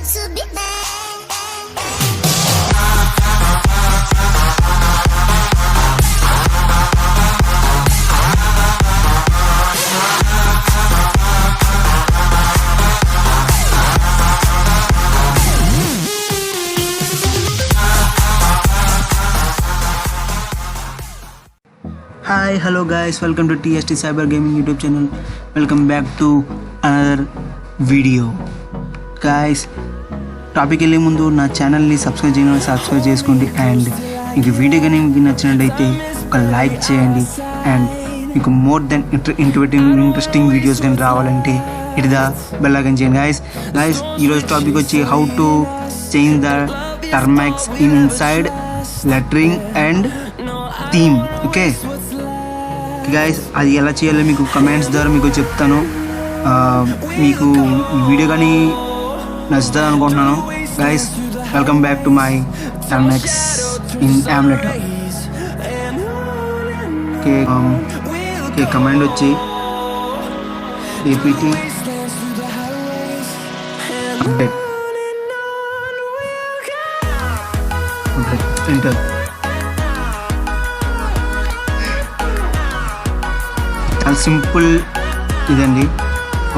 to be bad. Hi, hello guys, welcome to TST Cyber Gaming YouTube channel. Welcome back to another video. Guys, topic వెళ్ళే ముందు నా ఛానల్ని subscribe చేసుకోండి and మీకు video కానీ మీకు నచ్చినట్టయితే ఒక లైక్ చేయండి అండ్ మీకు మోర్ దెన్ ఇంట్రెస్టింగ్ వీడియోస్ కానీ రావాలంటే ఇట్ ద బెల్ ఐకాన్ చేయండి. గైస్ ఈరోజు టాపిక్ వచ్చి how to change the Termux inside lettering and theme. Okay guys, అది ఎలా చేయాలో మీకు కమెంట్స్ ద్వారా మీకు చెప్తాను. మీకు ఈ వీడియో కానీ నచ్చుతుంది అనుకుంటున్నాను. Guys, welcome back to my Termux in యామ్లెటర్. ఓకే, కమాండ్ వచ్చి ఏపీటీ అప్డేట్ ఎంటర్. చాలా సింపుల్ ఇదండి,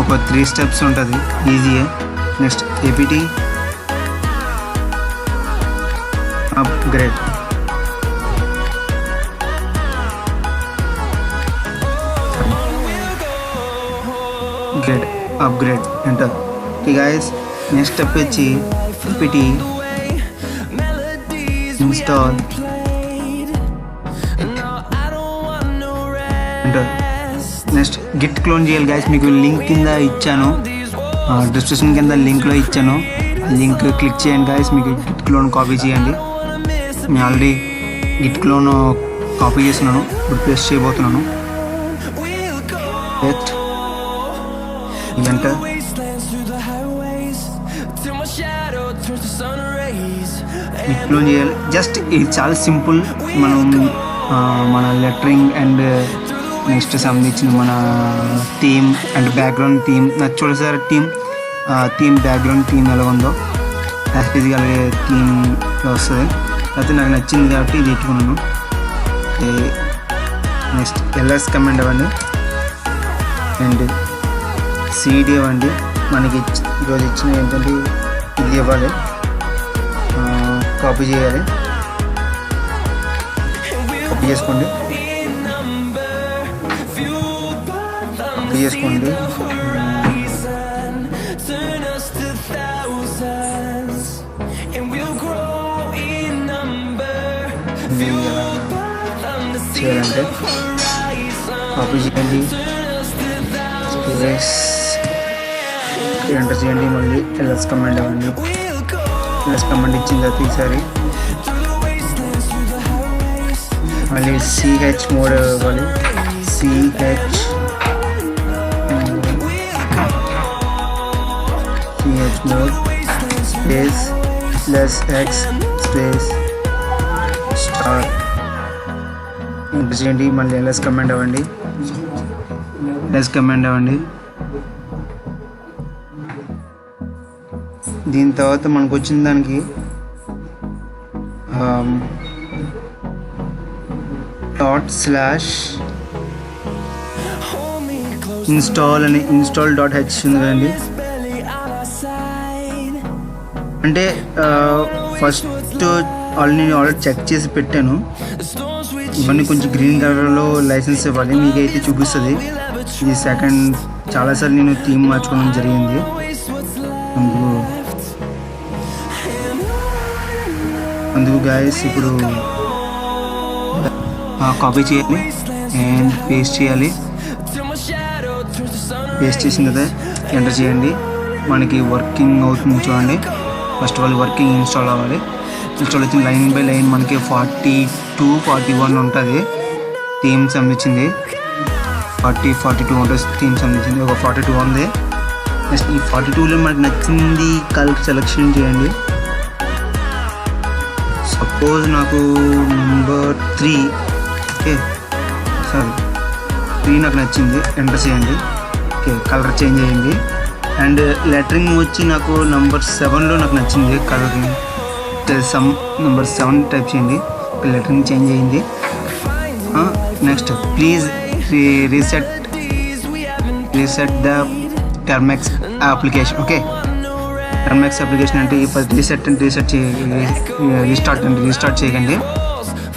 ఒక 3 స్టెప్స్ ఉంటుంది, ఈజీయే. Next APT upgrade. Upgrade enter. Okay guys, next step వచ్చి APT install enter. Next git clone చేయాలి గైస్. మీకు లింక్ కింద ఇచ్చాను, డిస్క్రిప్షన్ కింద లింక్లో ఇచ్చాను. లింక్ క్లిక్ చేయండి గైస్, మీకు గిట్ క్లోన్ కాపీ చేయండి. నేను ఆల్రెడీ గిట్ క్లోన్ కాపీ చేస్తున్నాను, ఇప్పుడు పేస్ట్ చేయబోతున్నాను. ఎంటర్. గిట్ క్లోన్ చేయాలి. జస్ట్ ఇది చాలా సింపుల్. మన లెటరింగ్ అండ్ నెక్స్ట్ సంబంధించిన మన థీమ్ అండ్ బ్యాక్గ్రౌండ్ థీమ్ చూడండి సార్. థీమ్ బ్యాక్గ్రౌండ్ థీమ్ ఎలా ఉందో యాక్చువల్గా థీమ్ వస్తుంది. అయితే నాకు నచ్చింది కాబట్టి ఇది ఎట్టుకున్నాను. నెక్స్ట్ ఎల్ఎస్ కమాండ్ అవ్వండి అండ్ సిడి అవ్వండి. మనకి ఈరోజు ఇచ్చిన ఏంటంటే ఇది ఇవ్వాలి, కాపీ చేయాలి. కాపీ చేసుకోండి. చేయాలంటే కాపీ చేయండి, ఎంటర్ చేయండి. మళ్ళీ ఎల్ఎస్ కమాండ్ అవ్వండి. ఎల్ఎస్ కమాండ్ ఇచ్చిన తర్వాత ఈసారి మళ్ళీ సిహెచ్ మోడ్ అవ్వాలి. CH mode space +x space star enter చేయండి. మళ్ళీ ఎల్ఎస్ కమాండ్ అవ్వండి. దీని తర్వాత మనకు వచ్చిన దానికి /install అని install.sh ఉంది కదండి. అంటే ఫస్ట్ నేను ఆల్రెడీ చెక్ చేసి పెట్టాను. ఇవన్నీ కొంచెం గ్రీన్ కలర్లో లైసెన్స్ ఇవ్వాలి, మీకైతే చూపిస్తుంది. ఇది సెకండ్, చాలాసార్లు నేను థీమ్ మార్చుకోవడం జరిగింది. అందుకు గాయస్ ఇప్పుడు కాపీ చేయాలి అండ్ పేస్ట్ చేయాలి. పేస్ట్ చేసిన తర్వాత ఎంటర్ చేయండి. మనకి వర్కింగ్ అవుతుంది చూడండి. First of all working install అవ్వాలి. ఇన్స్టాల్ వచ్చింది. లైన్ బై లైన్ మనకి 42-41 ఉంటుంది థీమ్ సంబంధించింది. 40-42 ఉంటుంది థీమ్ సంబంధించింది. ఒక 42 ఉంది. నెక్స్ట్ ఈ 42లో మనకి నచ్చింది కలర్ సెలెక్షన్ చేయండి. సపోజ్ నాకు నెంబర్ 3, ఓకే సారీ 3 నాకు నచ్చింది. ఎంటర్ చేయండి. ఓకే, కలర్ చేంజ్ చేయండి. అండ్ లెటరింగ్ వచ్చి నాకు నెంబర్ 7లో నాకు నచ్చింది కలరింగ్. సమ్ నెంబర్ 7 టైప్ చేయండి. లెటరింగ్ చేంజ్ అయ్యింది. Next please reset the Termux application. Okay, Termux application అంటే ఇప్పుడు రీస్టార్ట్ చేయకండి.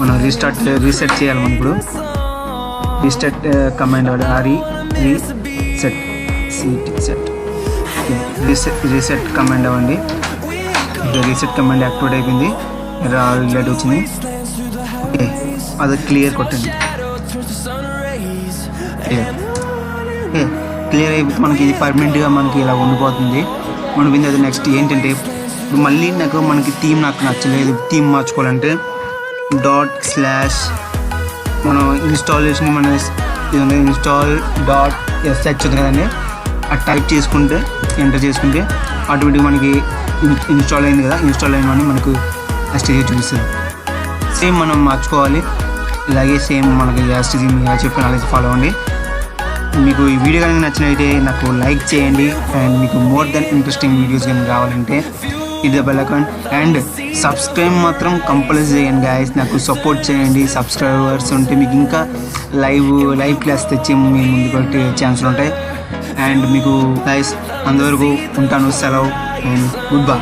మనం రీసెట్ చేయాలి. మనం ఇప్పుడు రీస్టార్ట్ కమాండ్ రీసెట్ కమాండ్ అవ్వండి. రీసెట్ కమాండ్ యాక్టివేట్ అయిపోయింది. లైట్ వచ్చింది. ఓకే, అది క్లియర్ కొట్టండి. క్లియర్ అయిపోతే మనకి ఇది పర్మనెంట్గా మనకి ఇలా ఉండిపోతుంది. ఉండిపోయింది. అది నెక్స్ట్ ఏంటంటే మళ్ళీ మనకి థీమ్ నాకు నచ్చలేదు. థీమ్ మార్చుకోవాలంటే // మనం ఇన్స్టాలేషన్ మన install.sh ఉంది కదండి, అది టైప్ చేసుకుంటే ఎంటర్ చేసుకుంటే ఆటోమేటిక్గా మనకి ఇన్స్టాల్ అయింది కదా. ఇన్స్టాల్ అయిన మనకు ఎస్టీజీ చూపిస్తుంది. సేమ్ మనం మార్చుకోవాలి. ఇలాగే సేమ్ మనకి ఎస్టీజీ చెప్పిన అలాగే ఫాలో అవ్వండి. మీకు ఈ వీడియో కనుక నచ్చినట్లయితే నాకు లైక్ చేయండి. అండ్ మీకు మోర్ దెన్ ఇంట్రెస్టింగ్ వీడియోస్ కనుక కావాలంటే ఇది బెల్ ఐకాన్ అండ్ సబ్స్క్రైబ్ మాత్రం కంపల్సరీ చేయండి గాయస్. నాకు సపోర్ట్ చేయండి. సబ్స్క్రైబర్స్ ఉంటే మీకు ఇంకా లైవ్ క్లాస్ తెచ్చి మీ ముందుకు పెట్టే ఛాన్సులు ఉంటాయి. అండ్ మీకు గాయస్ అందరికీ ఉంటాను. సెలవు అండ్ గుడ్ బై.